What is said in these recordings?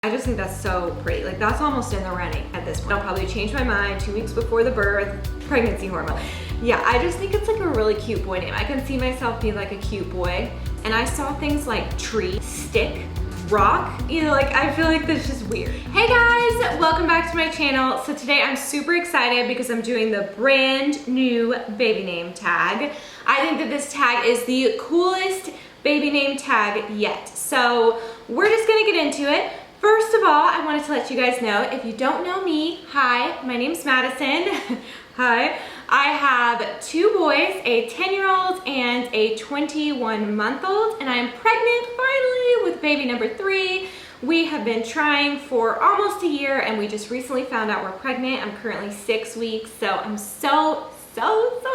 I just think that's so pretty. Like that's almost in the running at this point. I'll probably change my mind 2 weeks before the birth, pregnancy hormone. Yeah, I just think it's like a really cute boy name. I can see myself being like a cute boy. And I saw things like tree, stick, rock, you know, like I feel like that's just weird. Hey guys, welcome back to my channel. So today I'm super excited because I'm doing the brand new baby name tag. I think that this tag is the coolest baby name tag yet. So we're just gonna get into it. First of all, I wanted to let you guys know, if you don't know me, hi, my name's Madison. Hi. I have 2 boys, a 10-year-old and a 21-month-old, and I'm pregnant finally with baby number 3. We have been trying for almost a year and we just recently found out we're pregnant. I'm currently 6 weeks, so I'm so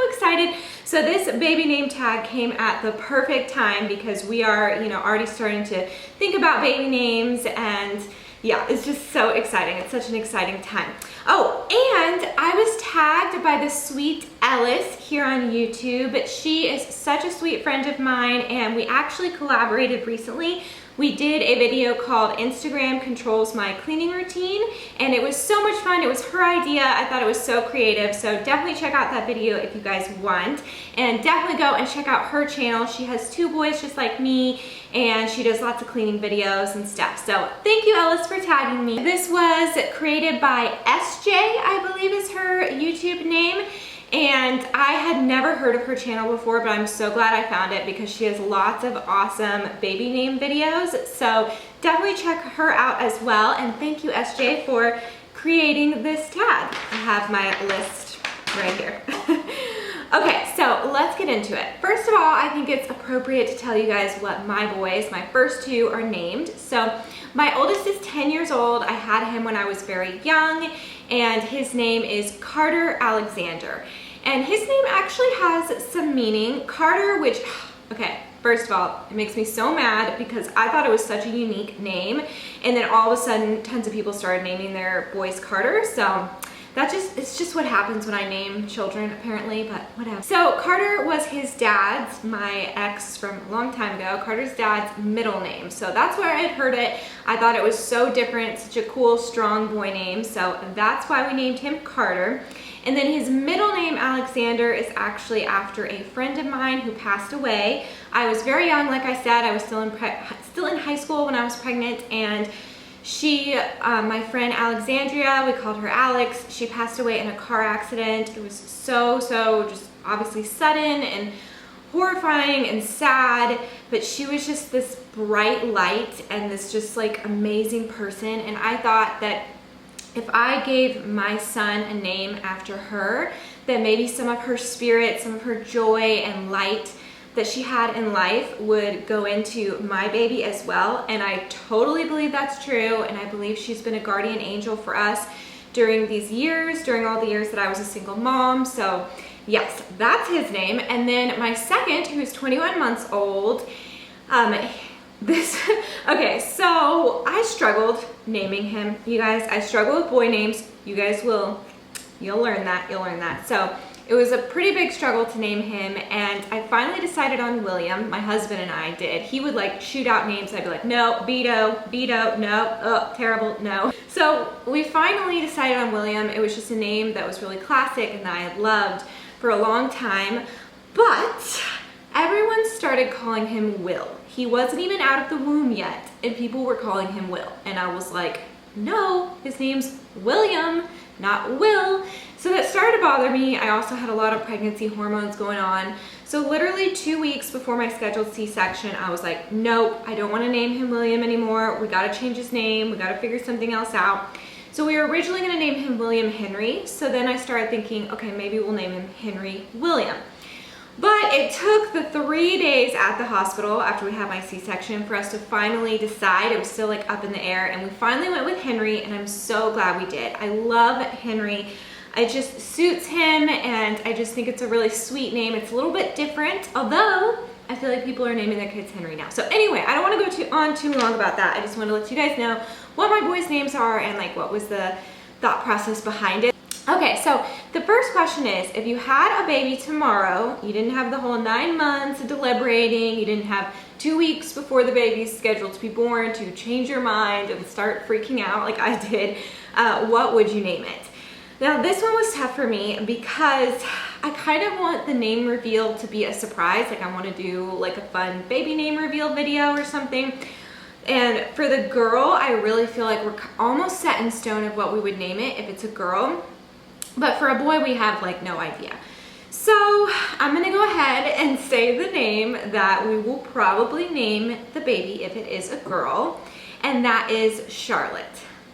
excited. So this baby name tag came at the perfect time because we are, you know, already starting to think about baby names, and yeah, it's just so exciting. It's such an exciting time. Oh, and I was tagged by the sweet Ellis here on YouTube. She is such a sweet friend of mine and we actually collaborated recently. We did a video called Instagram Controls My Cleaning Routine, and it was so much fun. It was her idea. I thought it was so creative, so definitely check out that video if you guys want, and definitely go and check out her channel. She has 2 boys just like me, and she does lots of cleaning videos and stuff. So thank you, Ellis, for tagging me. This was created by SJ, I believe is her YouTube name. And I had never heard of her channel before, but I'm so glad I found it because she has lots of awesome baby name videos. So definitely check her out as well. And thank you, SJ, for creating this tag. I have my list right here. Okay, so let's get into it. First of all, I think it's appropriate to tell you guys what my boys, my first 2, are named. So my oldest is 10 years old. I had him when I was very young, and his name is Carter Alexander. And his name actually has some meaning. Carter, which, okay, first of all, it makes me so mad because I thought it was such a unique name, and then all of a sudden tons of people started naming their boys Carter. So it's just what happens when I name children, apparently, but whatever. So Carter was his dad's, my ex from a long time ago, Carter's dad's middle name. So that's where I had heard it. I thought it was so different, such a cool, strong boy name. So that's why we named him Carter. And then his middle name, Alexander, is actually after a friend of mine who passed away. I was very young, like I said. I was still in high school when I was pregnant, and she, my friend Alexandria, we called her Alex, she passed away in a car accident. It was so just obviously sudden and horrifying and sad, but she was just this bright light and this just like amazing person. And I thought that if I gave my son a name after her, then maybe some of her spirit, some of her joy and light that she had in life would go into my baby as well. And I totally believe that's true, and I believe she's been a guardian angel for us during these years, during all the years that I was a single mom. So yes, that's his name. And then my second, who's 21 months old, okay, so I struggled naming him, you guys. I struggle with boy names. You guys you'll learn that. So it was a pretty big struggle to name him, and I finally decided on William. My husband and I did. He would like shoot out names. I'd be like, no, veto, no, oh, terrible, no. So we finally decided on William. It was just a name that was really classic and that I had loved for a long time, but everyone started calling him Will. He wasn't even out of the womb yet, and people were calling him Will. And I was like, no, his name's William, not Will. So that started to bother me. I also had a lot of pregnancy hormones going on. So literally 2 weeks before my scheduled C-section, I was like, nope, I don't want to name him William anymore. We got to change his name. We got to figure something else out. So we were originally going to name him William Henry. So then I started thinking, okay, maybe we'll name him Henry William. But it took the 3 days at the hospital after we had my C-section for us to finally decide. It was still like up in the air, and we finally went with Henry, and I'm so glad we did. I love Henry. It just suits him, and I just think it's a really sweet name. It's a little bit different, although I feel like people are naming their kids Henry now. So anyway, I don't want to go on too long about that. I just want to let you guys know what my boys' names are and like what was the thought process behind it. Okay, so the first question is, if you had a baby tomorrow, you didn't have the whole 9 months of deliberating, you didn't have 2 weeks before the baby's scheduled to be born to change your mind and start freaking out like I did, what would you name it? Now this one was tough for me because I kind of want the name reveal to be a surprise. Like I want to do like a fun baby name reveal video or something. And for the girl, I really feel like we're almost set in stone of what we would name it if it's a girl. But for a boy, we have like no idea. So I'm gonna go ahead and say the name that we will probably name the baby if it is a girl, and that is Charlotte.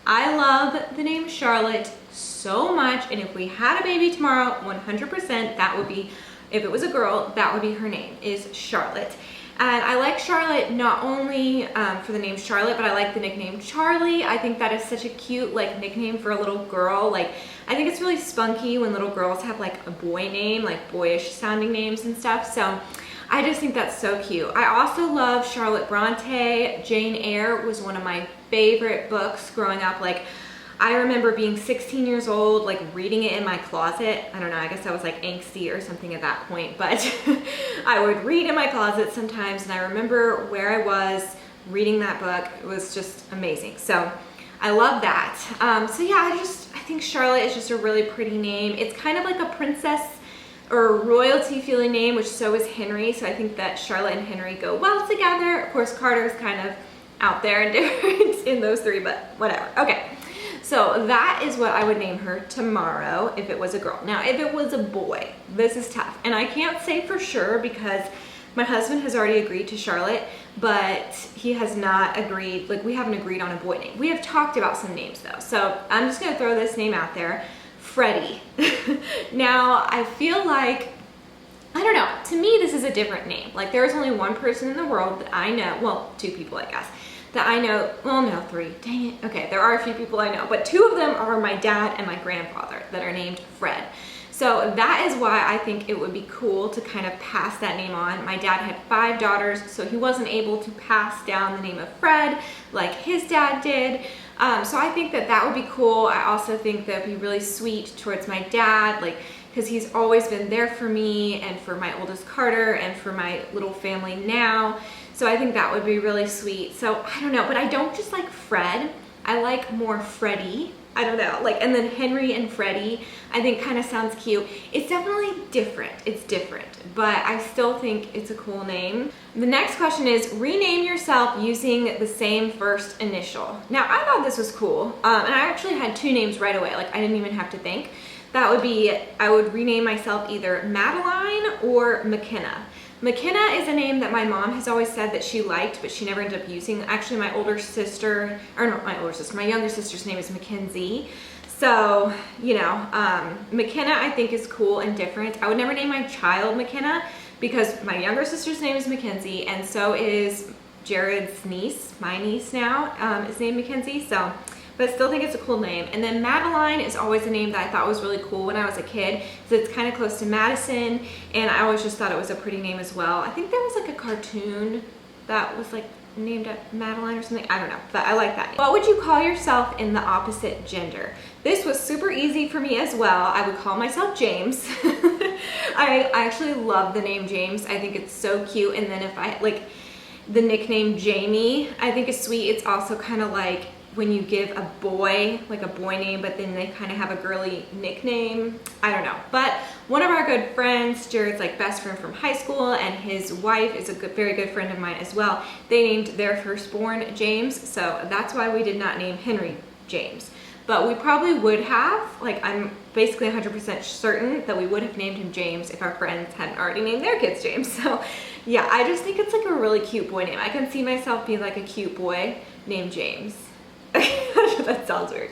I love the name Charlotte so much, and if we had a baby tomorrow, 100% that would be, if it was a girl, that would be her name, is Charlotte. And I like Charlotte not only for the name Charlotte, but I like the nickname Charlie. I think that is such a cute like nickname for a little girl. Like I think it's really spunky when little girls have like a boy name, like boyish sounding names and stuff. So I just think that's so cute. I also love Charlotte Bronte. Jane Eyre was one of my favorite books growing up. Like I remember being 16 years old, like reading it in my closet. I don't know, I guess I was like angsty or something at that point, but I would read in my closet sometimes, and I remember where I was reading that book. It was just amazing. So I love that. So yeah, I think Charlotte is just a really pretty name. It's kind of like a princess or royalty feeling name, which so is Henry. So I think that Charlotte and Henry go well together. Of course, Carter's kind of out there and different in those three, but whatever. Okay. So that is what I would name her tomorrow if it was a girl. Now, if it was a boy, this is tough. And I can't say for sure because my husband has already agreed to Charlotte, but he has not agreed, like we haven't agreed on a boy name. We have talked about some names though. So I'm just gonna throw this name out there, Freddie. Now, I feel like, I don't know, to me this is a different name. Like there is only one person in the world that I know, well, 2 people I guess, that I know, well no, 3, dang it. Okay, there are a few people I know, but 2 of them are my dad and my grandfather that are named Fred. So that is why I think it would be cool to kind of pass that name on. My dad had 5 daughters, so he wasn't able to pass down the name of Fred like his dad did. So I think that that would be cool. I also think that would be really sweet towards my dad, like, because he's always been there for me and for my oldest Carter and for my little family now. So I think that would be really sweet. So I don't know, but I don't just like Fred. I like more Freddie. I don't know, like, and then Henry and Freddie, I think kind of sounds cute. It's definitely different. It's different, but I still think it's a cool name. The next question is rename yourself using the same first initial. Now, I thought this was cool, and I actually had 2 names right away. Like, I didn't even have to think. That would be, I would rename myself either Madeline or Mackenna. Mackenna is a name that my mom has always said that she liked, but she never ended up using. Actually, my older sister, or not my older sister, my younger sister's name is Mackenzie. So, you know, Mackenna I think is cool and different. I would never name my child Mackenna because my younger sister's name is Mackenzie, and so is Jared's niece, my niece now, is named Mackenzie. So, but I still think it's a cool name. And then Madeline is always a name that I thought was really cool when I was a kid, because it's kind of close to Madison, and I always just thought it was a pretty name as well. I think there was like a cartoon that was like named Madeline or something. I don't know, but I like that name. What would you call yourself in the opposite gender? This was super easy for me as well. I would call myself James. I actually love the name James. I think it's so cute. And then if I like the nickname Jamie, I think is sweet. It's also kind of like when you give a boy, like a boy name, but then they kind of have a girly nickname. I don't know. But one of our good friends, Jared's like best friend from high school, and his wife is a very good friend of mine as well. They named their firstborn James, so that's why we did not name Henry James. But we probably would have, like I'm basically 100% certain that we would have named him James if our friends hadn't already named their kids James. So yeah, I just think it's like a really cute boy name. I can see myself being like a cute boy named James. That sounds weird.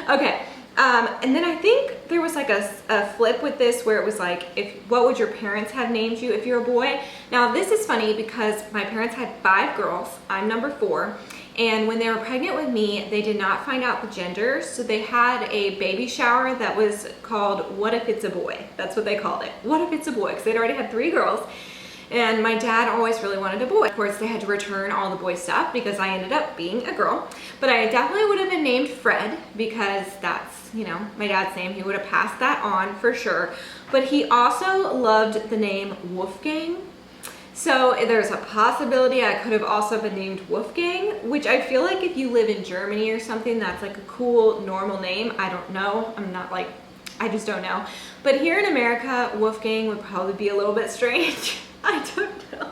Okay, and then I think there was like a flip with this where it was like, what would your parents have named you if you're a boy? Now this is funny because my parents had 5 girls. I'm number 4. And when they were pregnant with me, they did not find out the gender. So they had a baby shower that was called What If It's a Boy? That's what they called it. What if it's a boy? Because they'd already had 3 girls. And my dad always really wanted a boy. Of course, they had to return all the boy stuff because I ended up being a girl. But I definitely would have been named Fred because that's, you know, my dad's name. He would have passed that on for sure. But he also loved the name Wolfgang. So there's a possibility I could have also been named Wolfgang, which I feel like if you live in Germany or something, that's like a cool, normal name. I don't know. I'm not like, I just don't know. But here in America, Wolfgang would probably be a little bit strange. I don't know.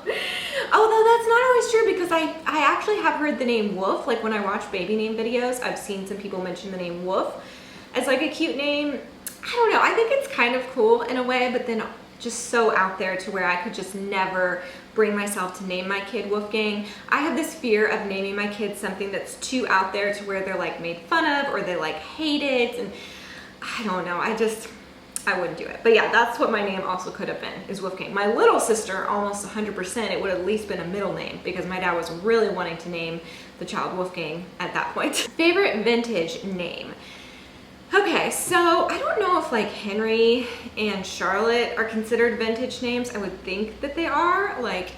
Although that's not always true because I actually have heard the name Wolf. Like when I watch baby name videos, I've seen some people mention the name Wolf as like a cute name. I don't know. I think it's kind of cool in a way, but then just so out there to where I could just never bring myself to name my kid Wolfgang. I have this fear of naming my kid something that's too out there to where they're like made fun of or they like hate it. And I don't know. I wouldn't do it. But yeah, that's what my name also could have been, is Wolfgang. My little sister, almost 100%, it would have at least been a middle name because my dad was really wanting to name the child Wolfgang at that point. Favorite vintage name. Okay, so I don't know if like Henry and Scarlett are considered vintage names. I would think that they are. Like,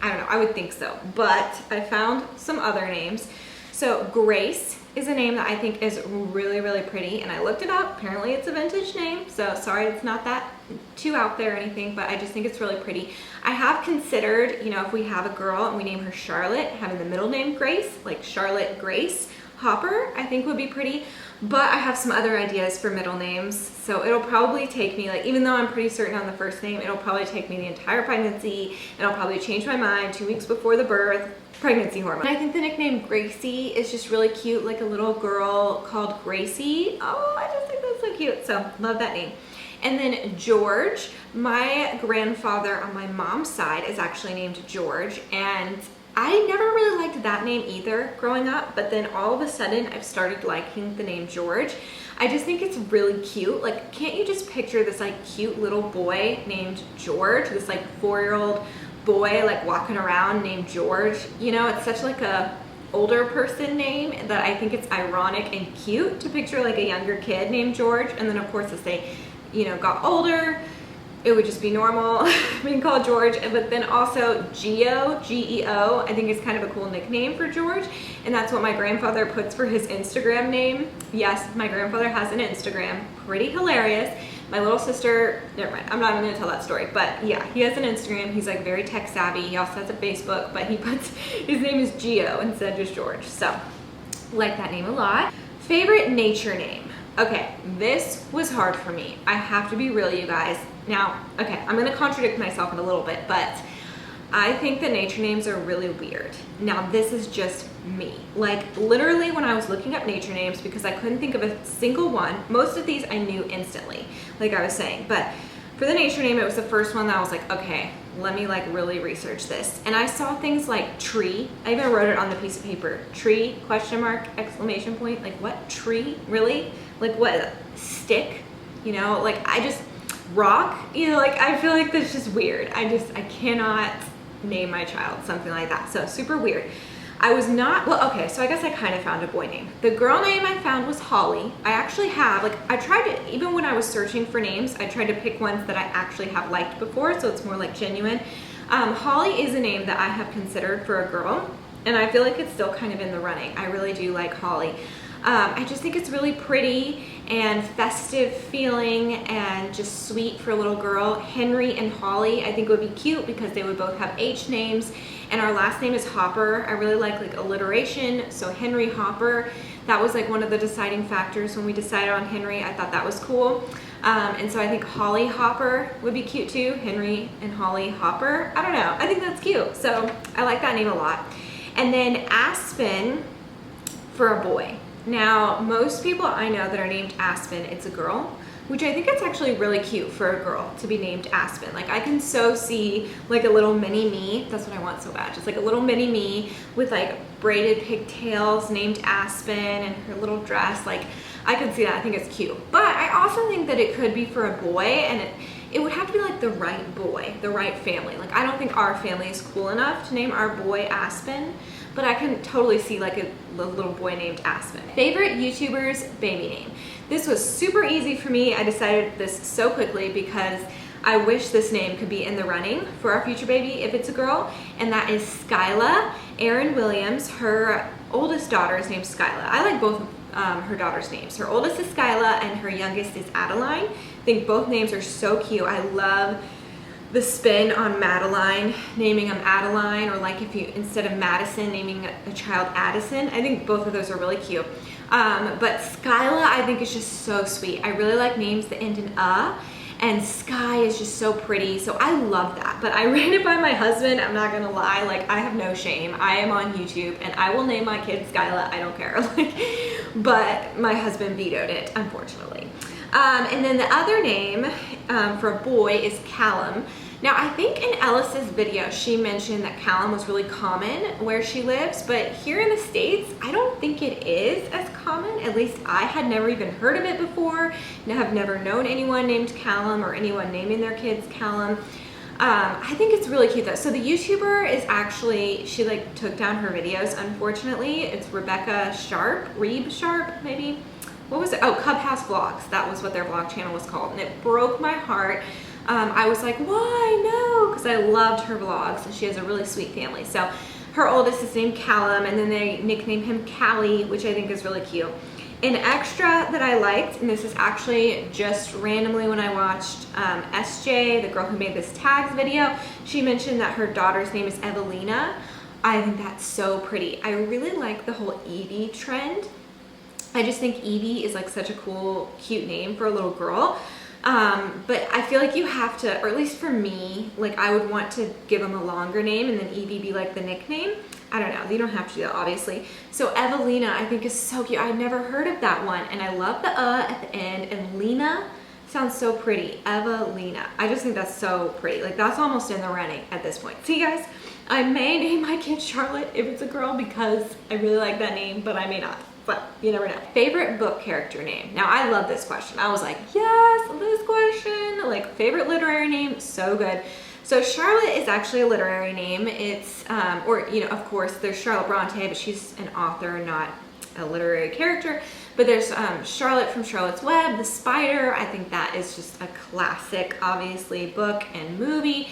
I don't know, I would think so. But I found some other names. So Grace is a name that I think is really, really pretty, and I looked it up. Apparently it's a vintage name, so sorry it's not that too out there or anything, but I just think it's really pretty. I have considered, you know, if we have a girl and we name her Charlotte, having the middle name Grace, like Charlotte Grace Hopper, I think would be pretty. But I have some other ideas for middle names, so it'll probably take me, like, even though I'm pretty certain on the first name, it'll probably take me the entire pregnancy, and I'll probably change my mind 2 weeks before the birth. Pregnancy hormone. I think the nickname Gracie is just really cute, like a little girl called Gracie. Oh, I just think that's so cute. So love that name. And then George, my grandfather on my mom's side is actually named George, and I never really liked that name either growing up, but then all of a sudden I've started liking the name George. I just think it's really cute. Like, can't you just picture this like cute little boy named George, this like 4-year-old boy like walking around named George? You know, it's such like a older person name that I think it's ironic and cute to picture like a younger kid named George. And then of course as they, you know, got older, it would just be normal being called George. But then also Geo, G-E-O, I think is kind of a cool nickname for George. And that's what my grandfather puts for his Instagram name. Yes, my grandfather has an Instagram, pretty hilarious. My little sister, never mind, I'm not even gonna tell that story, but yeah, he has an Instagram. He's like very tech savvy. He also has a Facebook, but he puts, his name is Geo instead of just George. So, like that name a lot. Favorite nature name. Okay, this was hard for me. I have to be real, you guys. Now, okay, I'm gonna contradict myself in a little bit, but I think that nature names are really weird. Now, this is just me. Like, literally when I was looking up nature names, because I couldn't think of a single one, most of these I knew instantly, like I was saying. But for the nature name, it was the first one that I was like, okay, let me like really research this. And I saw things like tree. I even wrote it on the piece of paper. Tree, question mark, exclamation point. Like, what? Tree? Really? Like, what? Stick? You know, like, I just, rock? You know, like, I feel like that's just weird. I cannot name my child something like that. So super weird. I was not, well, okay, so I guess I kind of found a boy name. The girl name I found was Holly. I actually have, like, I tried to, even when I was searching for names, I tried to pick ones that I actually have liked before, so it's more like genuine. Holly is a name that I have considered for a girl, and I feel like it's still kind of in the running. I really do like Holly. I just think it's really pretty and festive feeling and just sweet for a little girl. Henry and Holly I think would be cute because they would both have H names, and our last name is Hopper. I really like alliteration, so Henry Hopper. That was like one of the deciding factors when we decided on Henry. I thought that was cool. And so I think Holly Hopper would be cute too. Henry and Holly Hopper. I don't know. I think that's cute. So I like that name a lot. And then Aspen for a boy. Now, most people I know that are named Aspen, it's a girl, which I think it's actually really cute for a girl to be named Aspen. Like, I can so see like a little mini me. That's what I want so bad. Just like a little mini me with like braided pigtails named Aspen and her little dress. Like, I can see that. I think it's cute. But I also think that it could be for a boy, and it would have to be like the right boy, the right family. Like, I don't think our family is cool enough to name our boy Aspen, but I can totally see like a little boy named Aspen. Favorite YouTuber's baby name. This was super easy for me. I decided this so quickly because I wish this name could be in the running for our future baby if it's a girl, and that is Skyla. Aaryn Williams, her oldest daughter is named Skyla. I like both her daughter's names. Her oldest is Skyla and her youngest is Madeline. I think both names are so cute. I love the spin on Madeline, naming them Adeline, or like if you, instead of Madison, naming a child Addison. I think both of those are really cute. But Skyla, I think, is just so sweet. I really like names that end in and Sky is just so pretty, so I love that. But I ran it by my husband. I'm not gonna lie, like, I have no shame. I am on YouTube and I will name my kid Skyla. I don't care. Like, but my husband vetoed it, unfortunately. And then the other name for a boy is Callum. Now, I think in Ellis's video, she mentioned that Callum was really common where she lives, but here in the States, I don't think it is as common. At least I had never even heard of it before, and have never known anyone named Callum or anyone naming their kids Callum. I think it's really cute though. So the YouTuber is actually, she like took down her videos, unfortunately. It's Rebecca Sharp, Reeb Sharp, maybe? What was it? Oh, Clubhouse Vlogs. That was what their vlog channel was called, and it broke my heart. I was like, why? No, because I loved her vlogs, and she has a really sweet family. So her oldest is named Callum, and then they nicknamed him Callie, which I think is really cute. An extra that I liked, and this is actually just randomly when I watched SJ, the girl who made this tags video, she mentioned that her daughter's name is Evelina. I think that's so pretty. I really like the whole Evie trend. I just think Evie is like such a cool, cute name for a little girl. But I feel like you have to, or at least for me, like I would want to give them a longer name and then Evie be like the nickname. I don't know, you don't have to do that obviously. So Evelina I think is so cute. I'd never heard of that one, and I love the at the end, and Lena sounds so pretty. Evelina, I just think that's so pretty. Like that's almost in the running at this point. See guys, I may name my kid Charlotte if it's a girl because I really like that name, but I may not. But you never know. Favorite book character name. Now I love this question. I was like, yes, this question. Like favorite literary name, so good. So Charlotte is actually a literary name. It's, or you know, of course there's Charlotte Bronte, but she's an author, not a literary character. But there's Charlotte from Charlotte's Web, The Spider. I think that is just a classic, obviously, book and movie.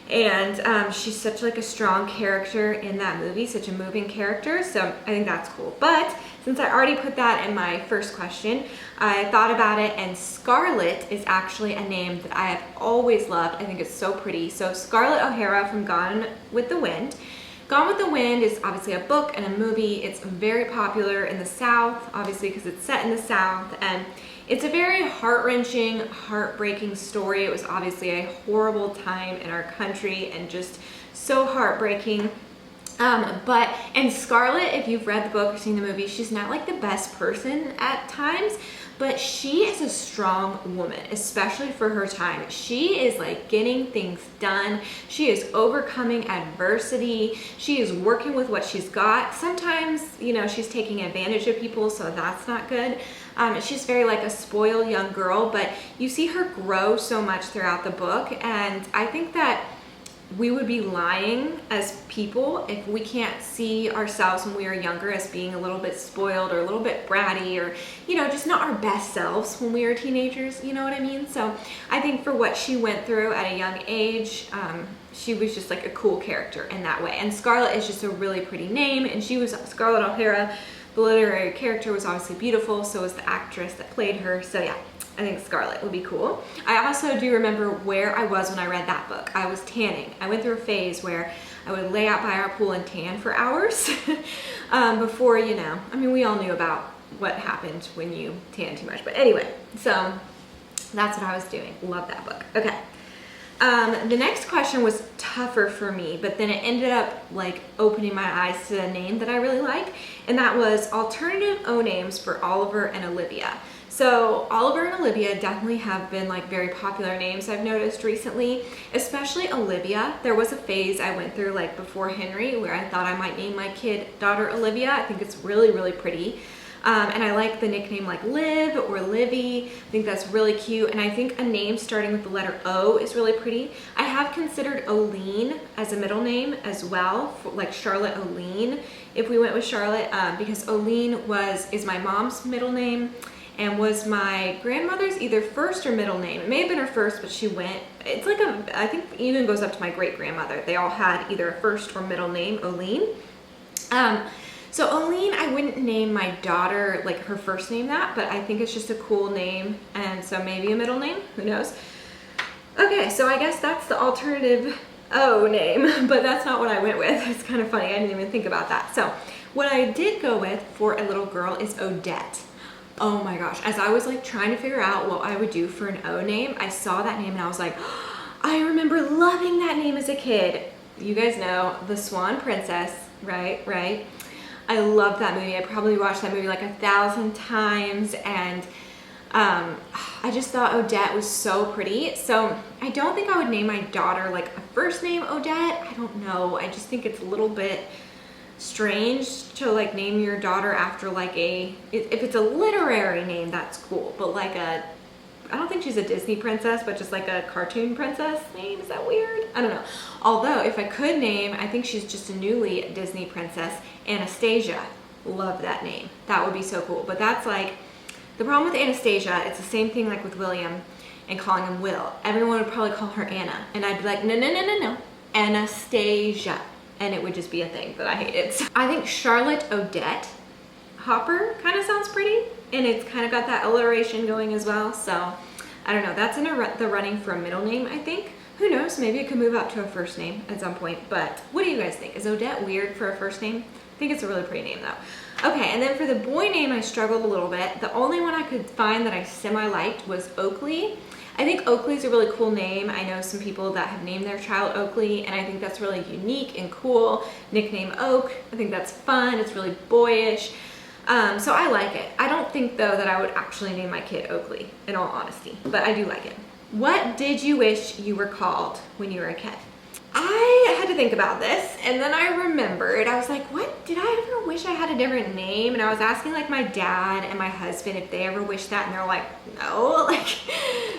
And she's such like a strong character in that movie, such a moving character. So I think that's cool. But since I already put that in my first question, I thought about it, and Scarlett is actually a name that I have always loved. I think it's so pretty. So Scarlett O'Hara from Gone with the Wind. Gone with the Wind is obviously a book and a movie. It's very popular in the South, obviously because it's set in the South, and it's a very heart-wrenching, heartbreaking story. It was obviously a horrible time in our country and just so heartbreaking. And Scarlett, if you've read the book or seen the movie, she's not like the best person at times, but she is a strong woman, especially for her time. She is like getting things done. She is overcoming adversity. She is working with what she's got. Sometimes, you know, she's taking advantage of people, so that's not good. She's very like a spoiled young girl, but you see her grow so much throughout the book, and I think that we would be lying as people if we can't see ourselves when we are younger as being a little bit spoiled or a little bit bratty, or, you know, just not our best selves when we were teenagers, you know what I mean? So I think for what she went through at a young age, she was just like a cool character in that way. And Scarlett is just a really pretty name, and she was Scarlett O'Hara. The literary character was obviously beautiful, so was the actress that played her. So yeah, I think Scarlett would be cool. I also do remember where I was when I read that book. I was tanning. I went through a phase where I would lay out by our pool and tan for hours before, you know, I mean, we all knew about what happened when you tan too much. But anyway, so that's what I was doing. Love that book. Okay. The next question was tougher for me, but then it ended up like opening my eyes to a name that I really like, and that was alternative O names for Oliver and Olivia. So Oliver and Olivia definitely have been like very popular names I've noticed recently, especially Olivia. There was a phase I went through like before Henry where I thought I might name my daughter Olivia. I think it's really, really pretty. And I like the nickname like Liv or Livy. I think that's really cute. And I think a name starting with the letter O is really pretty. I have considered Olene as a middle name as well, for like Charlotte Olene, if we went with Charlotte, because Olene is my mom's middle name. and was my grandmother's either first or middle name. It may have been her first, but she went, it's like I think even goes up to my great grandmother. They all had either a first or middle name, Olene. So Olene, I wouldn't name my daughter like her first name that, but I think it's just a cool name, and so maybe a middle name, who knows. Okay, so I guess that's the alternative O name, but that's not what I went with. It's kind of funny, I didn't even think about that. So what I did go with for a little girl is Odette. Oh my gosh, as I was like trying to figure out what I would do for an O name, I saw that name and I was like, oh, I remember loving that name as a kid. You guys know the Swan Princess, right? I loved that movie. I probably watched that movie like 1,000 times, and I just thought Odette was so pretty. So I don't think I would name my daughter like a first name Odette. I don't know. I just think it's a little bit strange to like name your daughter after like if it's a literary name, that's cool, but like I don't think she's a Disney princess, but just like a cartoon princess name, is that weird? I don't know. Although if I could name, I think she's just a newly Disney princess, Anastasia. Love that name. That would be so cool. But that's like the problem with Anastasia. It's the same thing like with William and calling him Will. Everyone would probably call her Anna, and I'd be like, no, Anastasia. And it would just be a thing that I hated. So I think Charlotte Odette Hopper kind of sounds pretty, and it's kind of got that alliteration going as well. So I don't know, that's in the running for a middle name, I think. Who knows, maybe it could move up to a first name at some point. But what do you guys think? Is Odette weird for a first name? I think it's a really pretty name though. Okay, and then for the boy name, I struggled a little bit. The only one I could find that I semi-liked was Oakley. I think Oakley's a really cool name. I know some people that have named their child Oakley, and I think that's really unique and cool. Nickname Oak, I think that's fun. It's really boyish. So I like it. I don't think though that I would actually name my kid Oakley, in all honesty, but I do like it. What did you wish you were called when you were a kid? I had to think about this, and then I remembered, I was like, what, did I ever wish I had a different name? And I was asking like my dad and my husband if they ever wished that, and they're like, no, like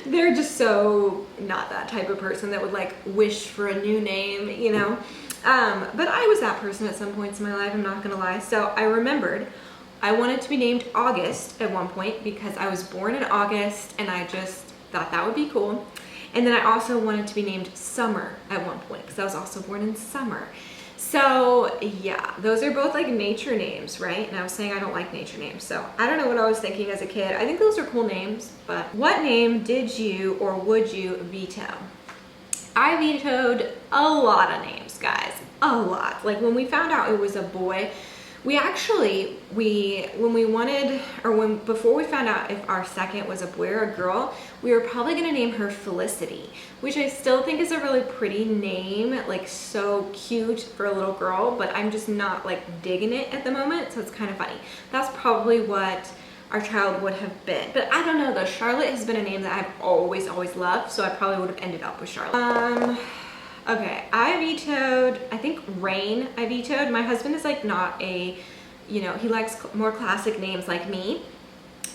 they're just so not that type of person that would like wish for a new name, you know? But I was that person at some points in my life, I'm not gonna lie. So I remembered I wanted to be named August at one point because I was born in August, and I just thought that would be cool. And then I also wanted to be named Summer at one point because I was also born in summer. So yeah, those are both like nature names, right? And I was saying I don't like nature names. So I don't know what I was thinking as a kid. I think those are cool names, but what name did you or would you veto? I vetoed a lot of names, guys, a lot. Like when we found out it was a boy, we actually, before we found out if our second was a boy or a girl, we were probably gonna name her Felicity, which I still think is a really pretty name, like so cute for a little girl, but I'm just not like digging it at the moment, so it's kind of funny. That's probably what our child would have been. But I don't know though, Charlotte has been a name that I've always loved, so I probably would have ended up with Charlotte. Okay, I vetoed, I think Rain I vetoed. My husband is like not a, you know, he likes more classic names like me,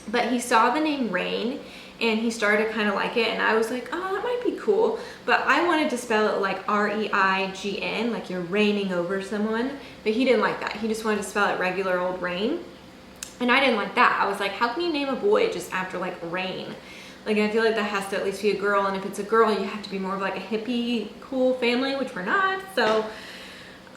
but he saw the name Rain and he started to kind of like it, and I was like, oh, that might be cool. But I wanted to spell it like R-E-I-G-N, like you're reigning over someone, but he didn't like that. He just wanted to spell it regular old Rain, and I didn't like that. I was like, how can you name a boy just after like Rain? Like, I feel like that has to at least be a girl, and if it's a girl, you have to be more of like a hippie, cool family, which we're not, so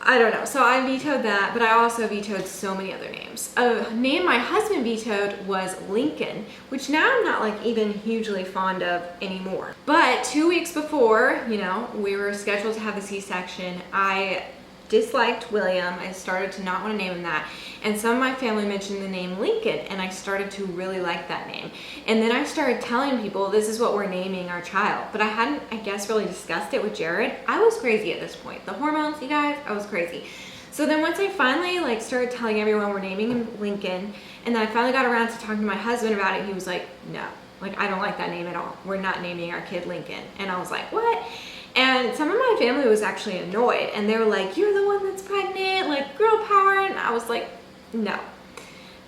I don't know. So I vetoed that, but I also vetoed so many other names. A name my husband vetoed was Lincoln, which now I'm not like even hugely fond of anymore. But 2 weeks before, you know, we were scheduled to have the C-section, I disliked William. I started to not want to name him that, and some of my family mentioned the name Lincoln, and I started to really like that name. And then I started telling people this is what we're naming our child, but I hadn't, I guess, really discussed it with Jared. I was crazy at this point. The hormones, you guys, I was crazy. So then once I finally like started telling everyone we're naming him Lincoln, and then I finally got around to talking to my husband about it, he was like, no, like I don't like that name at all. We're not naming our kid Lincoln. And I was like, what? And some of my family was actually annoyed, and they were like, you're the one that's pregnant, like girl power. And I was like, no,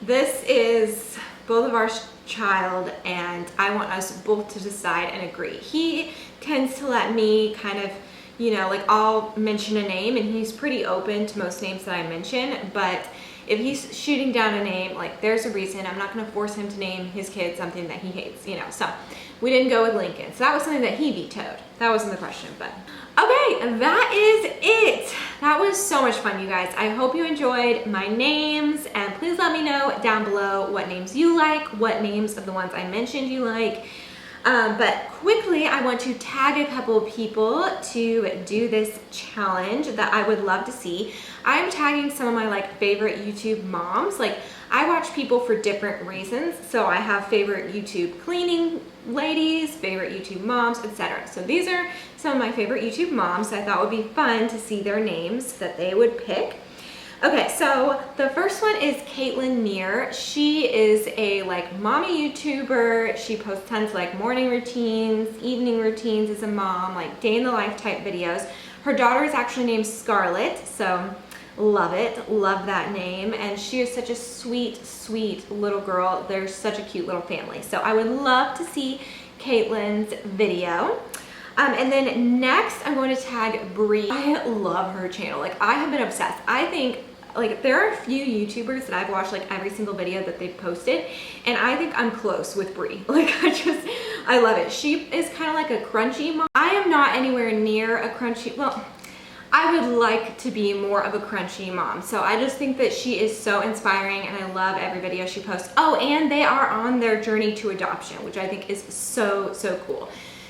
this is both of our child, and I want us both to decide and agree. He tends to let me kind of, you know, like I'll mention a name and he's pretty open to most names that I mention, but if he's shooting down a name, like there's a reason. I'm not gonna force him to name his kid something that he hates, you know. So we didn't go with Lincoln. So that was something that he vetoed. That wasn't the question, but. Okay, that is it. That was so much fun, you guys. I hope you enjoyed my names, and please let me know down below what names you like, what names of the ones I mentioned you like. But quickly, I want to tag a couple of people to do this challenge that I would love to see. I'm tagging some of my like favorite YouTube moms. Like I watch people for different reasons. So I have favorite YouTube cleaning ladies, favorite YouTube moms, etc. So these are some of my favorite YouTube moms I thought would be fun to see their names that they would pick. Okay, so the first one is Caitlin Neer. She is a like mommy YouTuber. She posts tons of like morning routines, evening routines as a mom, like day in the life type videos. Her daughter is actually named Scarlett, so love it, love that name. And she is such a sweet, sweet little girl. They're such a cute little family. So I would love to see Caitlin's video. And then next I'm going to tag Bree. I love her channel. Like I have been obsessed. I think like there are a few YouTubers that I've watched like every single video that they've posted, and I think I'm close with Bree. Like I love it. She is kind of like a crunchy mom. I am not anywhere near a crunchy, well, I would like to be more of a crunchy mom. So I just think that she is so inspiring, and I love every video she posts. Oh, and they are on their journey to adoption, which I think is so, so cool.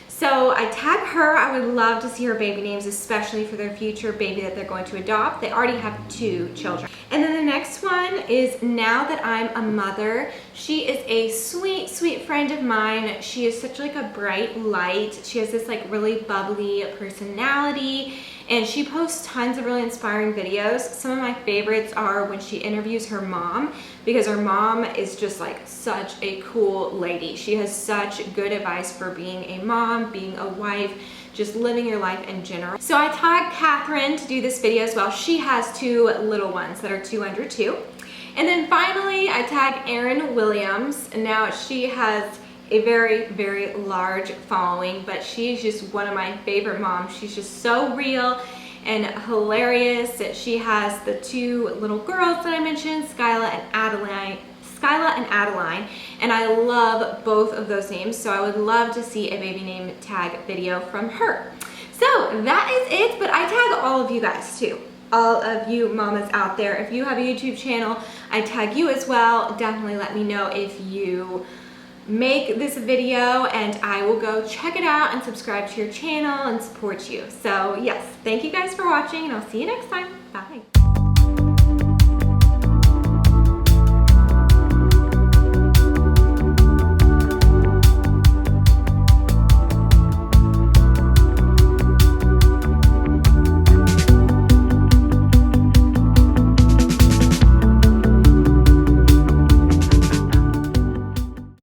So I tag her. I would love to see her baby names, especially for their future baby that they're going to adopt. They already have 2 children. And then the next one is Now That I'm a Mother. She is a sweet, sweet friend of mine. She is such like a bright light. She has this like really bubbly personality, and she posts tons of really inspiring videos. Some of my favorites are when she interviews her mom, because her mom is just like such a cool lady. She has such good advice for being a mom, being a wife, just living your life in general. So I tagged Catherine to do this video as well. She has 2 little ones that are 2 under 2. And then finally, I tagged Aaryn Williams. And now she has a very, very large following, but she's just one of my favorite moms. She's just so real and hilarious. She has the 2 little girls that I mentioned, Skyla and Adeline, and I love both of those names, so I would love to see a baby name tag video from her. So that is it, but I tag all of you guys too. All of you mamas out there. If you have a YouTube channel, I tag you as well. Definitely let me know if you make this video, and I will go check it out and subscribe to your channel and support you. So yes, thank you guys for watching, and I'll see you next time.